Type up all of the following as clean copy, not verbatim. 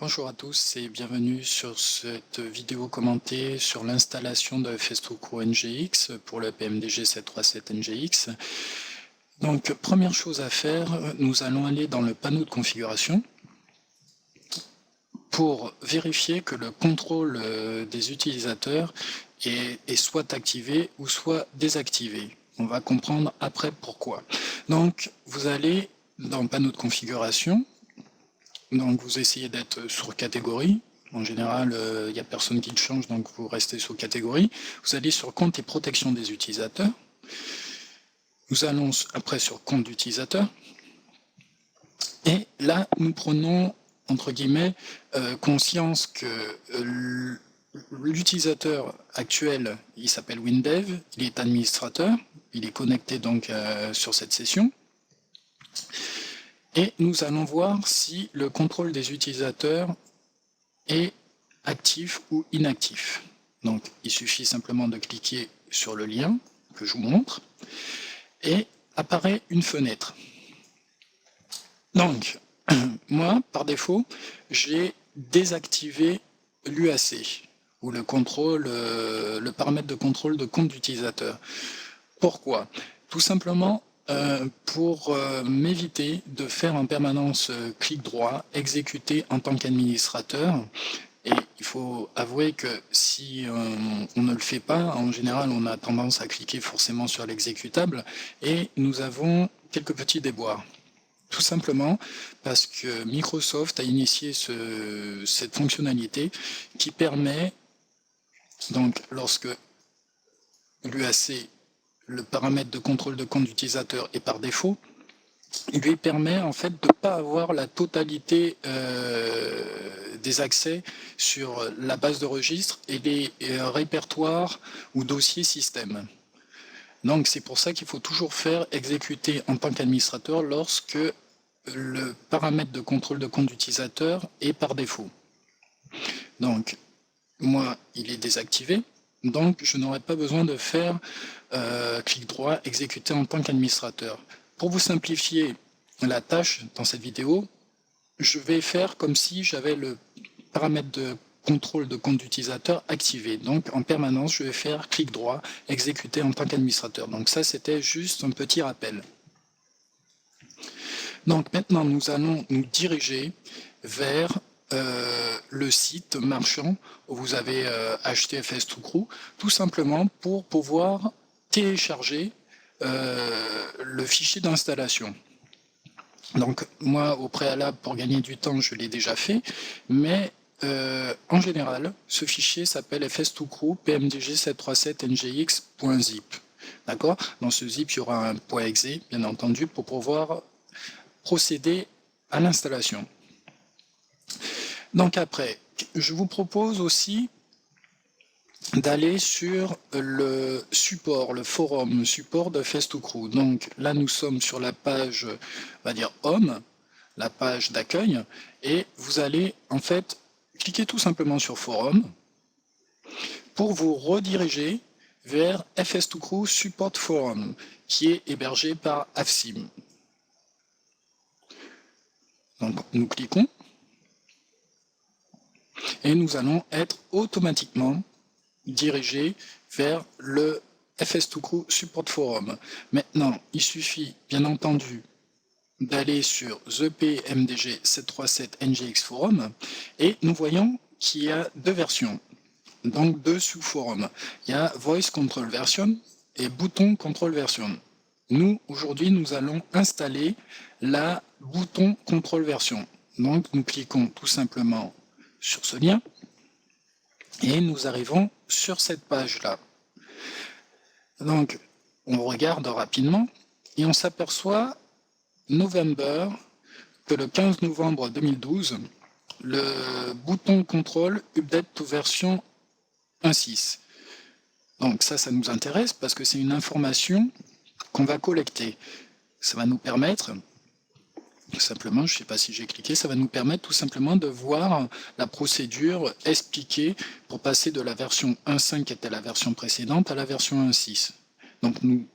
Bonjour à tous et bienvenue sur cette vidéo commentée sur l'installation de FS2Crew NGX pour le PMDG 737 NGX. Donc première chose à faire, nous allons aller dans le panneau de configuration pour vérifier que le contrôle des utilisateurs est soit activé ou soit désactivé. On va comprendre après pourquoi. Donc vous allez dans le panneau de configuration. Donc vous essayez d'être sur catégorie. En général, il n'y a personne qui le change, donc vous restez sur catégorie. Vous allez sur compte et protection des utilisateurs. Nous allons après sur compte d'utilisateur. Et là, nous prenons, entre guillemets, conscience que l'utilisateur actuel, il s'appelle WinDev, il est administrateur, il est connecté donc sur cette session. Et nous allons voir si le contrôle des utilisateurs est actif ou inactif. Donc il suffit simplement de cliquer sur le lien que je vous montre et apparaît une fenêtre. Donc moi par défaut j'ai désactivé l'UAC ou le contrôle, le paramètre de contrôle de compte d'utilisateur. Pourquoi? Tout simplement pour m'éviter de faire en permanence clic droit, exécuter en tant qu'administrateur. Et il faut avouer que si on ne le fait pas, en général on a tendance à cliquer forcément sur l'exécutable et nous avons quelques petits déboires. Tout simplement parce que Microsoft a initié cette fonctionnalité qui permet, donc lorsque l'UAC, le paramètre de contrôle de compte d'utilisateur est par défaut, il lui permet en fait de ne pas avoir la totalité des accès sur la base de registre et les répertoires ou dossiers système. Donc c'est pour ça qu'il faut toujours faire exécuter en tant qu'administrateur lorsque le paramètre de contrôle de compte d'utilisateur est par défaut. Donc moi il est désactivé, donc je n'aurai pas besoin de faire clic droit exécuter en tant qu'administrateur. Pour vous simplifier la tâche dans cette vidéo, je vais faire comme si j'avais le paramètre de contrôle de compte d'utilisateur activé. Donc en permanence, je vais faire clic droit, exécuter en tant qu'administrateur. Donc ça, c'était juste un petit rappel. Donc maintenant, nous allons nous diriger vers le site marchand où vous avez acheté FS2Crew, tout simplement pour pouvoir télécharger le fichier d'installation. Donc moi au préalable pour gagner du temps je l'ai déjà fait, mais en général ce fichier s'appelle FS2Crew PMDG 737 NGX.zip. D'accord? Dans ce zip il y aura un .exe bien entendu pour pouvoir procéder à l'installation. Donc après je vous propose aussi d'aller sur le support, le forum, le support de FS2Crew. Donc là, nous sommes sur la page, on va dire Home, la page d'accueil, et vous allez en fait cliquer tout simplement sur Forum pour vous rediriger vers FS2Crew Support Forum, qui est hébergé par AFSIM. Donc nous cliquons, et nous allons être automatiquement dirigé vers le FS2Crew Support Forum. Maintenant, il suffit bien entendu d'aller sur The PMDG 737 NGX Forum et nous voyons qu'il y a deux versions, donc deux sous-forums. Il y a Voice Control Version et Bouton Control Version. Nous, aujourd'hui, nous allons installer la Bouton Control Version. Donc, nous cliquons tout simplement sur ce lien et nous arrivons sur cette page-là. Donc, on regarde rapidement et on s'aperçoit November que le 15 novembre 2012, le bouton contrôle update to version 1.6. Donc ça nous intéresse parce que c'est une information qu'on va collecter. Ça va nous permettre tout simplement, je ne sais pas si j'ai cliqué, ça va nous permettre tout simplement de voir la procédure expliquée pour passer de la version 1.5 qui était la version précédente à la version 1.6. Donc nous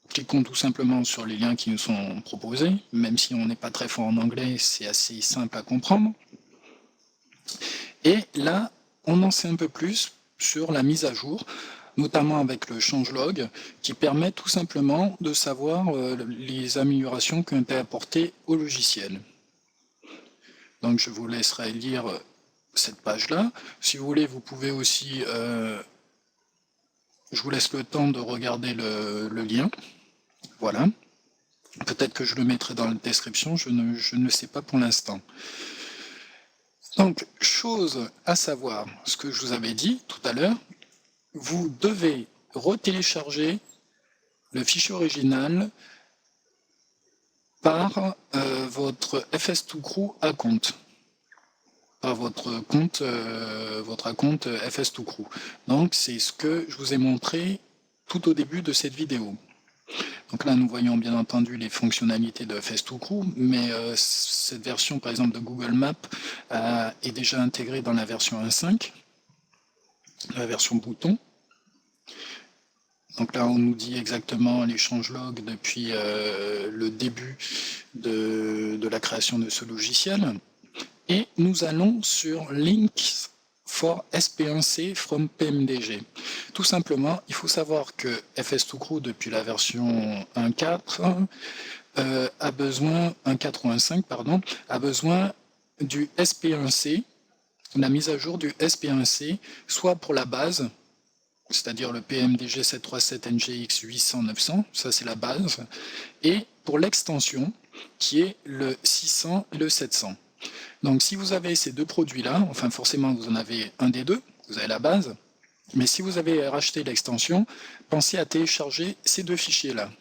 cliquons tout simplement sur les liens qui nous sont proposés, même si on n'est pas très fort en anglais, c'est assez simple à comprendre. Et là, on en sait un peu plus sur la mise à jour, notamment avec le changelog, qui permet tout simplement de savoir les améliorations qui ont été apportées au logiciel. Donc je vous laisserai lire cette page-là. Si vous voulez, vous pouvez aussi... je vous laisse le temps de regarder le lien. Voilà. Peut-être que je le mettrai dans la description, je ne sais pas pour l'instant. Donc, chose à savoir, ce que je vous avais dit tout à l'heure, vous devez retélécharger le fichier original par votre FS2Crew à compte, par votre compte FS2Crew. Donc, c'est ce que je vous ai montré tout au début de cette vidéo. Donc là, nous voyons bien entendu les fonctionnalités de FS2Crew, mais cette version, par exemple, de Google Maps est déjà intégrée dans la version 1.5, la version bouton. Donc là, on nous dit exactement les changelogs depuis le début de la création de ce logiciel. Et nous allons sur Links for SP1C from PMDG. Tout simplement, il faut savoir que FS2Crew, depuis la version 1.4, a besoin, 1.4 ou 1.5, pardon, a besoin du SP1C, la mise à jour du SP1C, soit pour la base, c'est-à-dire le PMDG 737 NGX 800-900, ça c'est la base, et pour l'extension, qui est le 600 et le 700. Donc si vous avez ces deux produits-là, enfin forcément vous en avez un des deux, vous avez la base, mais si vous avez racheté l'extension, pensez à télécharger ces deux fichiers-là.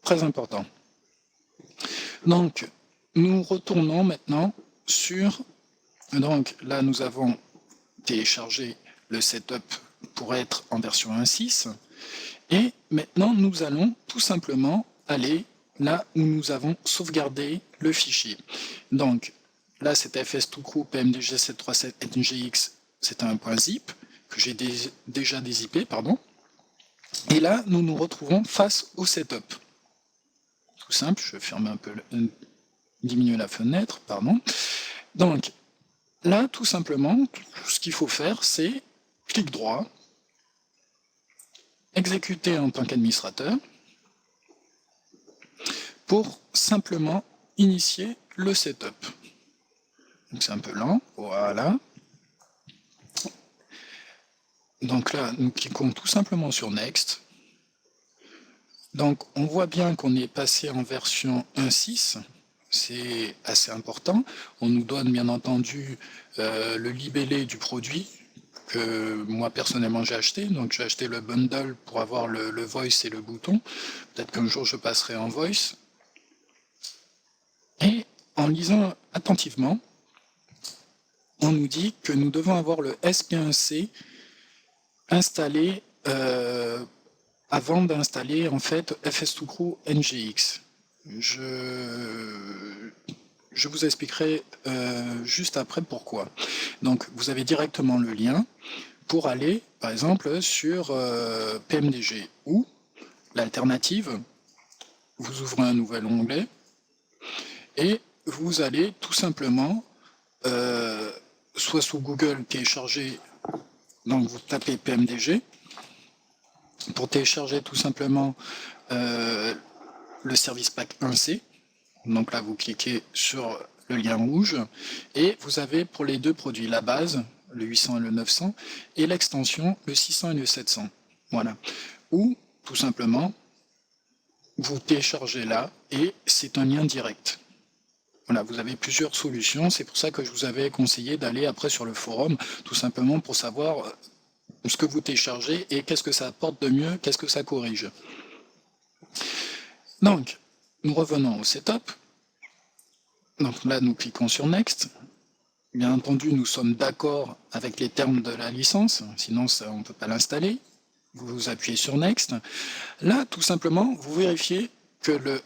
Très important. Donc, nous retournons maintenant sur... Donc là, nous avons téléchargé le setup pour être en version 1.6. Et maintenant, nous allons tout simplement aller là où nous avons sauvegardé le fichier. Donc, là, c'est FS2Crew PMDG 737 NGX, c'est un .zip que j'ai déjà dézippé, pardon. Et là, nous nous retrouvons face au setup. Tout simple, je vais fermer un peu, diminuer la fenêtre, pardon. Donc, là, tout simplement, ce qu'il faut faire, c'est clic droit, exécuter en tant qu'administrateur, pour simplement initier le setup. Donc c'est un peu lent, voilà. Donc là, nous cliquons tout simplement sur Next. Donc on voit bien qu'on est passé en version 1.6, c'est assez important. On nous donne bien entendu le libellé du produit que moi personnellement j'ai acheté. Donc j'ai acheté le bundle pour avoir le voice et le bouton. Peut-être qu'un jour je passerai en voice. Et en lisant attentivement, on nous dit que nous devons avoir le SP1C installé avant d'installer en fait FS2Crew NGX. Je vous expliquerai juste après pourquoi. Donc vous avez directement le lien pour aller par exemple sur PMDG ou l'alternative, vous ouvrez un nouvel onglet et vous allez tout simplement soit sous Google télécharger, donc vous tapez PMDG pour télécharger tout simplement le service pack 1C. Donc là vous cliquez sur le lien rouge et vous avez pour les deux produits la base, le 800 et le 900, et l'extension, le 600 et le 700. Voilà. Ou tout simplement vous téléchargez là et c'est un lien direct. Voilà, vous avez plusieurs solutions, c'est pour ça que je vous avais conseillé d'aller après sur le forum, tout simplement pour savoir ce que vous téléchargez et qu'est-ce que ça apporte de mieux, qu'est-ce que ça corrige. Donc, nous revenons au setup. Donc là, nous cliquons sur Next. Bien entendu, nous sommes d'accord avec les termes de la licence, sinon ça, on ne peut pas l'installer. Vous appuyez sur Next. Là, tout simplement, vous vérifiez que le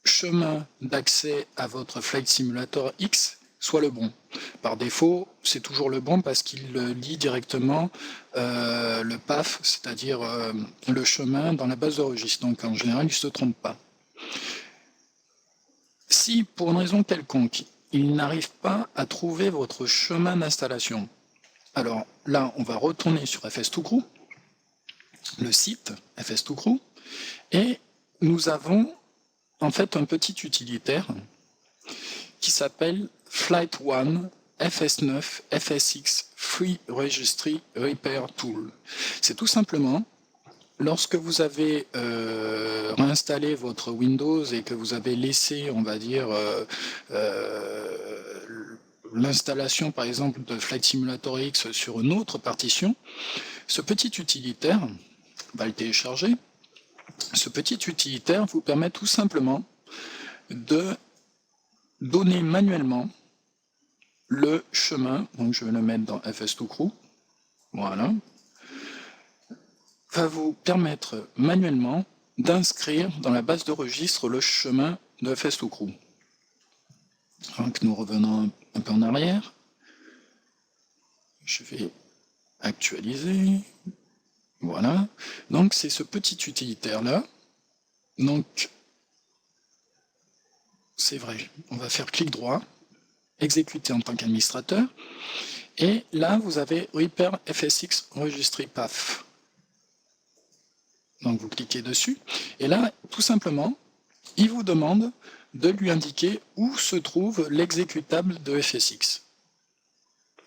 chemin d'accès à votre Flight Simulator X soit le bon. Par défaut, c'est toujours le bon parce qu'il lit directement le PAF, c'est-à-dire le chemin dans la base de registre. Donc en général, il ne se trompe pas. Si pour une raison quelconque, il n'arrive pas à trouver votre chemin d'installation. Alors là, on va retourner sur FS2Crew, le site FS2Crew, et nous avons en fait un petit utilitaire qui s'appelle Flight One FS9 FSX Free Registry Repair Tool. C'est tout simplement lorsque vous avez réinstallé votre Windows et que vous avez laissé, on va dire, l'installation par exemple de Flight Simulator X sur une autre partition, ce petit utilitaire, on va le télécharger. Ce petit utilitaire vous permet tout simplement de donner manuellement le chemin, donc je vais le mettre dans FS2Crew, voilà, va vous permettre manuellement d'inscrire dans la base de registre le chemin de FS2Crew. Donc nous revenons un peu en arrière, je vais actualiser, voilà, donc c'est ce petit utilitaire là, donc c'est vrai, on va faire clic droit, exécuter en tant qu'administrateur, et là vous avez Repair FSX Registry Path. Donc vous cliquez dessus, et là tout simplement, il vous demande de lui indiquer où se trouve l'exécutable de FSX.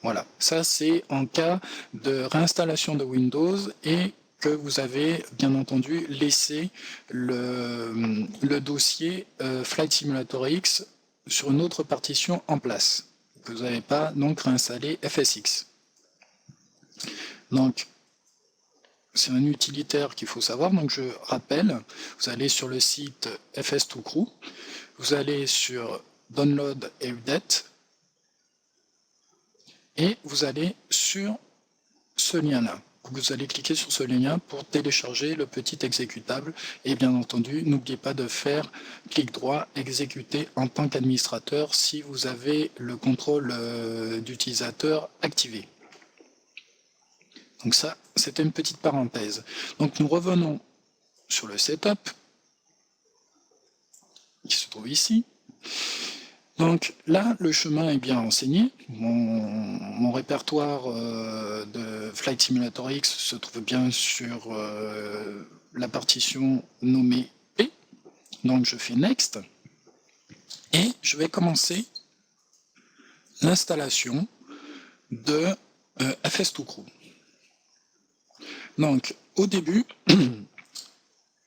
Voilà, ça c'est en cas de réinstallation de Windows et que vous avez bien entendu laissé le dossier Flight Simulator X sur une autre partition en place, que vous n'avez pas donc réinstallé FSX. Donc, c'est un utilitaire qu'il faut savoir, donc je rappelle, vous allez sur le site FS2Crew, vous allez sur Download et Update, et vous allez sur ce lien-là. Vous allez cliquer sur ce lien pour télécharger le petit exécutable, et bien entendu, n'oubliez pas de faire clic droit, exécuter en tant qu'administrateur si vous avez le contrôle d'utilisateur activé. Donc ça, c'était une petite parenthèse. Donc nous revenons sur le setup, qui se trouve ici. Donc là, le chemin est bien renseigné. Mon répertoire de Flight Simulator X se trouve bien sur la partition nommée P. Donc je fais Next. Et je vais commencer l'installation de FS2Crew. Donc au début,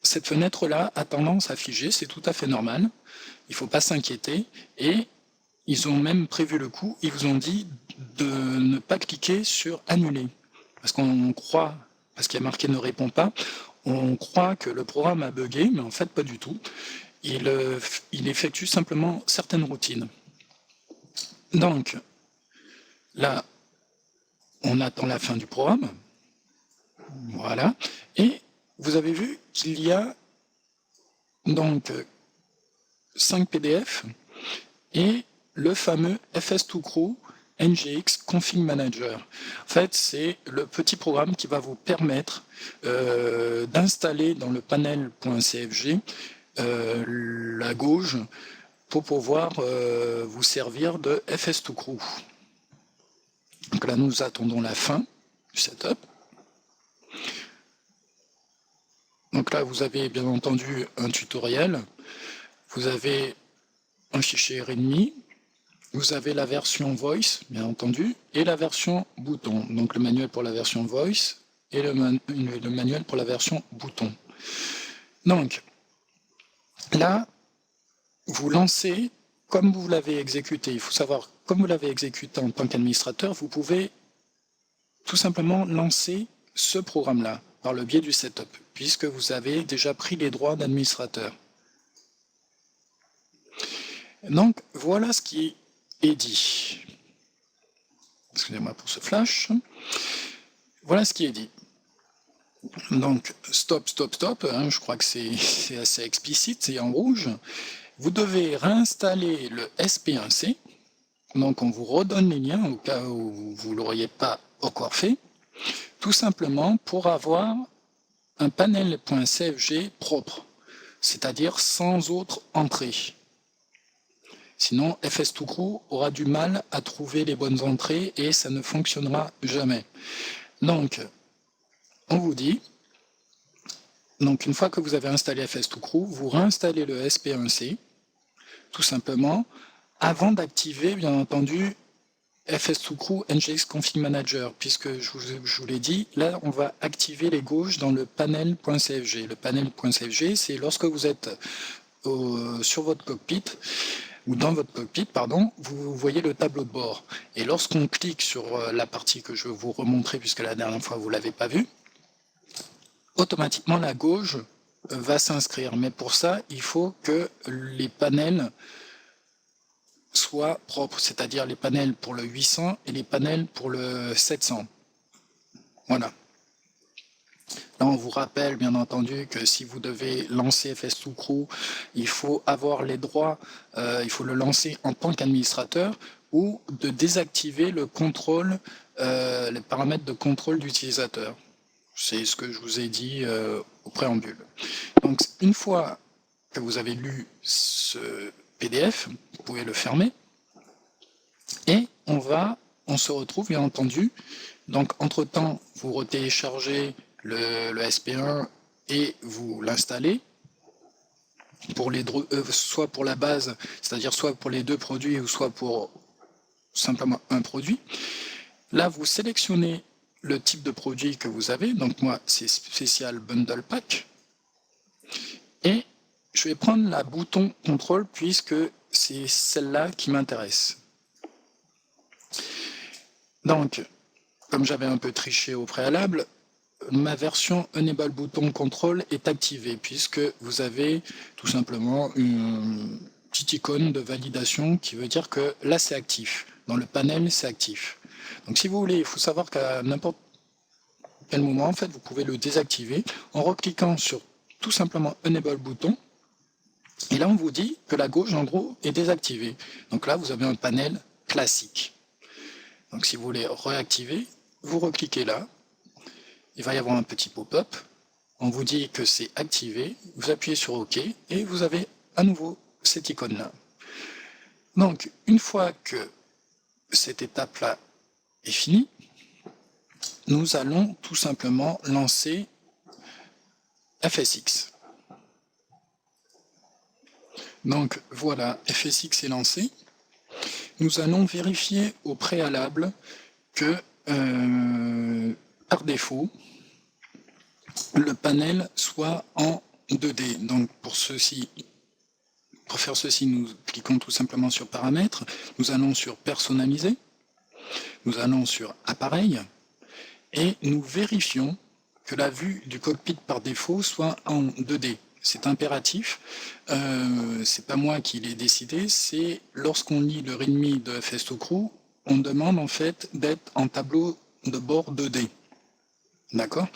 cette fenêtre-là a tendance à figer, c'est tout à fait normal. Il ne faut pas s'inquiéter, et ils ont même prévu le coup, ils vous ont dit de ne pas cliquer sur annuler, parce qu'on croit, parce qu'il y a marqué ne répond pas, on croit que le programme a bugué, mais en fait pas du tout. Il effectue simplement certaines routines. Donc là, on attend la fin du programme, voilà, et vous avez vu qu'il y a donc 5 PDF et le fameux FS2Crew NGX Config Manager. En fait, c'est le petit programme qui va vous permettre d'installer dans le panel.cfg la gauge pour pouvoir vous servir de FS2Crew. Donc là, nous attendons la fin du setup. Donc là, vous avez bien entendu un tutoriel. Vous avez un fichier README, vous avez la version Voice, bien entendu, et la version bouton. Donc le manuel pour la version Voice et le manuel pour la version bouton. Donc là, vous lancez comme vous l'avez exécuté. Il faut savoir, comme vous l'avez exécuté en tant qu'administrateur, vous pouvez tout simplement lancer ce programme-là par le biais du setup, puisque vous avez déjà pris les droits d'administrateur. Donc, voilà ce qui est dit. Excusez-moi pour ce flash. Voilà ce qui est dit. Donc, stop, stop, stop. Hein, je crois que c'est assez explicite, c'est en rouge. Vous devez réinstaller le SP1C. Donc, on vous redonne les liens au cas où vous ne l'auriez pas encore fait. Tout simplement pour avoir un panel.cfg propre, c'est-à-dire sans autre entrée. Sinon, FS2Crew aura du mal à trouver les bonnes entrées et ça ne fonctionnera jamais. Donc, on vous dit, donc une fois que vous avez installé FS2Crew, vous réinstallez le SP1C, tout simplement, avant d'activer, bien entendu, FS2Crew NGX Config Manager, puisque je vous l'ai dit, là on va activer les gauches dans le panel.cfg. Le panel.cfg, c'est lorsque vous êtes sur votre cockpit, ou dans votre cockpit, pardon, vous voyez le tableau de bord. Et lorsqu'on clique sur la partie que je vais vous remontrer, puisque la dernière fois vous ne l'avez pas vue, automatiquement la gauche va s'inscrire. Mais pour ça, il faut que les panels soient propres, c'est-à-dire les panels pour le 800 et les panels pour le 700. Voilà. Là, on vous rappelle, bien entendu, que si vous devez lancer FS2Crew, il faut avoir les droits, il faut le lancer en tant qu'administrateur ou de désactiver le contrôle, les paramètres de contrôle d'utilisateur. C'est ce que je vous ai dit au préambule. Donc, une fois que vous avez lu ce PDF, vous pouvez le fermer et on se retrouve, bien entendu. Donc, entre-temps, vous retéléchargez le SP1 et vous l'installez soit pour la base, c'est-à-dire soit pour les deux produits ou soit pour simplement un produit. Là, vous sélectionnez le type de produit que vous avez. Donc moi, c'est Spécial Bundle Pack. Et je vais prendre la bouton contrôle puisque c'est celle-là qui m'intéresse. Donc, comme j'avais un peu triché au préalable, ma version Enable Bouton Control est activée puisque vous avez tout simplement une petite icône de validation qui veut dire que là c'est actif. Dans le panel, c'est actif. Donc si vous voulez, il faut savoir qu'à n'importe quel moment, en fait, vous pouvez le désactiver en recliquant sur tout simplement Enable Bouton. Et là, on vous dit que la gauche, en gros, est désactivée. Donc là, vous avez un panel classique. Donc si vous voulez réactiver, vous recliquez là. Il va y avoir un petit pop-up. On vous dit que c'est activé. Vous appuyez sur OK et vous avez à nouveau cette icône-là. Donc, une fois que cette étape-là est finie, nous allons tout simplement lancer FSX. Donc voilà, FSX est lancé. Nous allons vérifier au préalable que par défaut, le panel soit en 2D. Donc pour faire ceci, nous cliquons tout simplement sur Paramètres, nous allons sur Personnaliser, nous allons sur Appareil, et nous vérifions que la vue du cockpit par défaut soit en 2D. C'est impératif, c'est pas moi qui l'ai décidé, c'est lorsqu'on lit le README de FS2Crew, on demande en fait d'être en tableau de bord 2D. D'accord?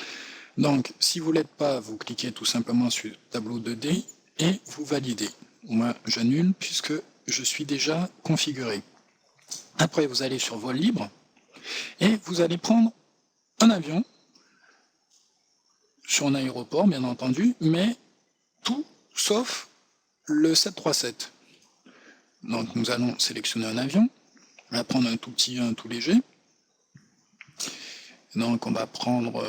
Donc, si vous ne l'êtes pas, vous cliquez tout simplement sur tableau 2D et vous validez. Moi, j'annule puisque je suis déjà configuré. Après, vous allez sur vol libre et vous allez prendre un avion sur un aéroport, bien entendu, mais tout sauf le 737. Donc, nous allons sélectionner un avion. On va prendre un tout petit, un tout léger. Donc, on va prendre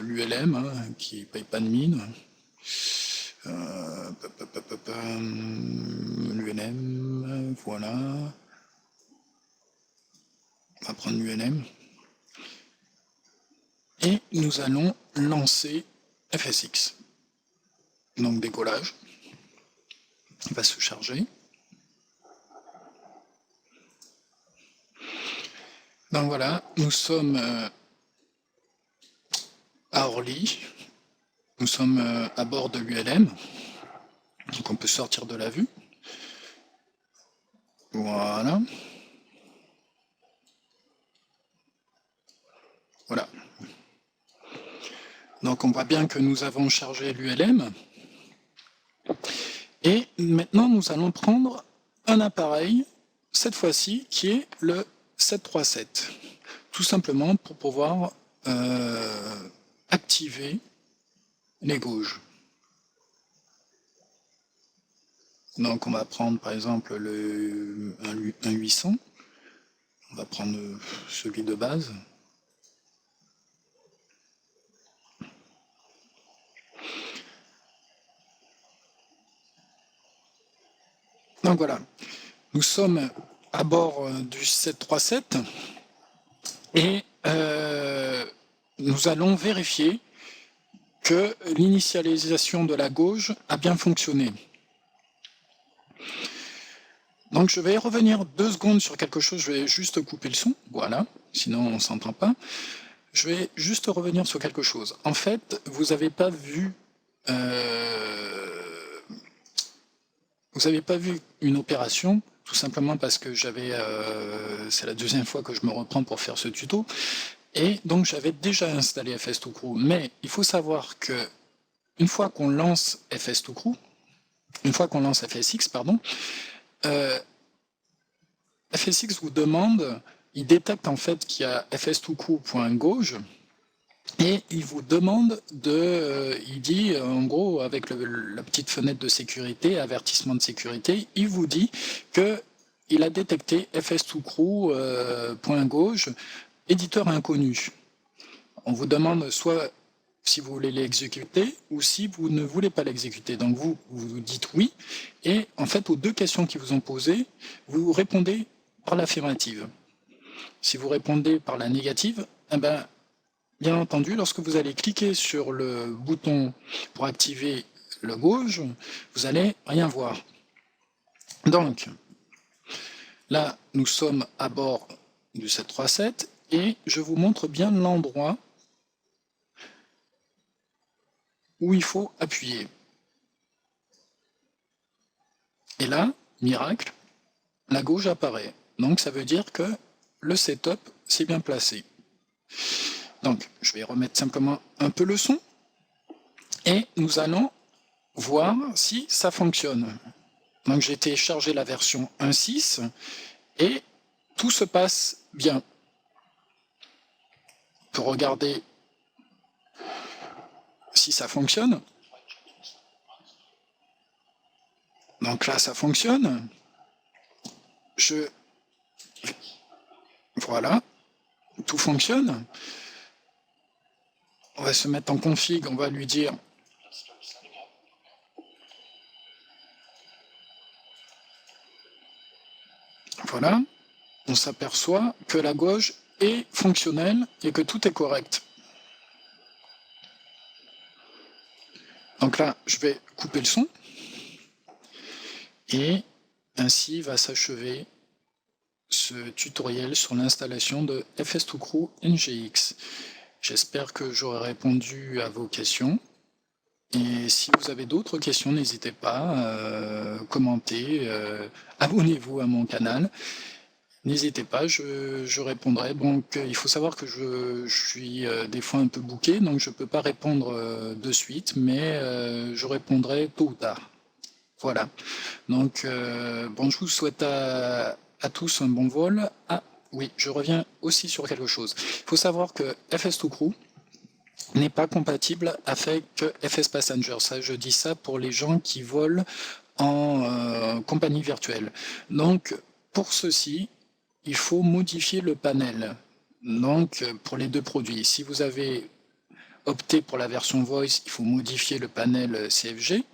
l'ULM, hein, qui ne paye pas de mine. L'ULM, voilà. On va prendre l'ULM. Et nous allons lancer FSX. Donc décollage. Il va se charger. Donc voilà, nous sommes à Orly. Nous sommes à bord de l'ULM. Donc on peut sortir de la vue. Voilà. Voilà. Donc on voit bien que nous avons chargé l'ULM. Et maintenant nous allons prendre un appareil, cette fois-ci, qui est le 737. Tout simplement pour pouvoir activer les gauges. Donc on va prendre par exemple un 800. On va prendre celui de base. Donc voilà, nous sommes à bord du 737 et nous allons vérifier que l'initialisation de la gauge a bien fonctionné. Donc je vais revenir 2 secondes sur quelque chose, je vais juste couper le son, voilà, sinon on ne s'entend pas. Je vais juste revenir sur quelque chose. En fait, vous n'avez pas vu une opération, tout simplement parce que c'est la deuxième fois que je me reprends pour faire ce tuto, et donc j'avais déjà installé FS2Crew. Mais il faut savoir que une fois qu'on lance FS2Crew, une fois qu'on lance FSX, pardon, FSX vous demande, il détecte en fait qu'il y a fs2crew.gauge et il vous demande il dit en gros avec la petite fenêtre de sécurité, avertissement de sécurité, il vous dit que il a détecté fs2crew.gauge, éditeur inconnu. On vous demande soit si vous voulez l'exécuter ou si vous ne voulez pas l'exécuter. Donc vous dites oui, et en fait aux 2 questions qui vous ont posées, vous répondez par l'affirmative. Si vous répondez par la négative, eh ben, bien entendu, lorsque vous allez cliquer sur le bouton pour activer le gauge, vous allez rien voir. Donc, là, nous sommes à bord du 737 et je vous montre bien l'endroit où il faut appuyer. Et là, miracle, la gauge apparaît. Donc ça veut dire que le setup s'est bien placé. Donc je vais remettre simplement un peu le son et nous allons voir si ça fonctionne. Donc j'ai téléchargé la version 1.6 et tout se passe bien. On peut regarder si ça fonctionne. Donc là ça fonctionne. Voilà, tout fonctionne. On va se mettre en config, on va lui dire voilà, on s'aperçoit que la gauge est fonctionnelle et que tout est correct. Donc là, je vais couper le son et ainsi va s'achever ce tutoriel sur l'installation de FS2Crew NGX. J'espère que j'aurai répondu à vos questions. Et si vous avez d'autres questions, n'hésitez pas, commentez, abonnez-vous à mon canal. N'hésitez pas, je répondrai. Donc, il faut savoir que je suis des fois un peu bouqué, donc je ne peux pas répondre de suite, mais je répondrai tôt ou tard. Voilà. Donc, bon, je vous souhaite à tous un bon vol. Ah, oui, je reviens aussi sur quelque chose. Il faut savoir que FS2Crew n'est pas compatible avec FS Passenger. Ça, je dis ça pour les gens qui volent en compagnie virtuelle. Donc, pour ceci, il faut modifier le panel. Donc, pour les 2 produits, si vous avez opté pour la version Voice, il faut modifier le panel CFG.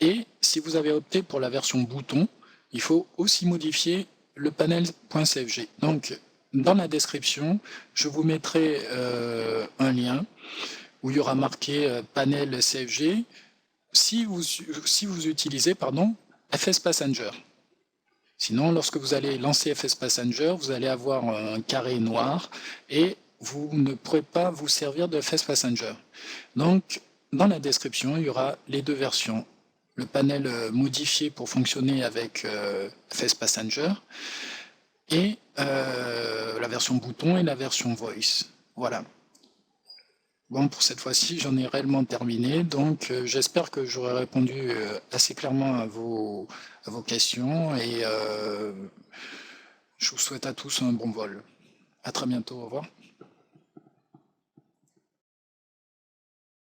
Et si vous avez opté pour la version bouton, il faut aussi modifier le panel .cfg. Donc, dans la description, je vous mettrai un lien où il y aura marqué panel CFG si vous utilisez FS Passenger. Sinon, lorsque vous allez lancer FS Passenger, vous allez avoir un carré noir et vous ne pourrez pas vous servir de FS Passenger. Donc, dans la description, il y aura les 2 versions. Le panel modifié pour fonctionner avec FS Passenger et la version bouton et la version voice. Voilà. Bon, pour cette fois-ci, j'en ai réellement terminé, donc j'espère que j'aurai répondu assez clairement à vos questions et je vous souhaite à tous un bon vol. À très bientôt, au revoir.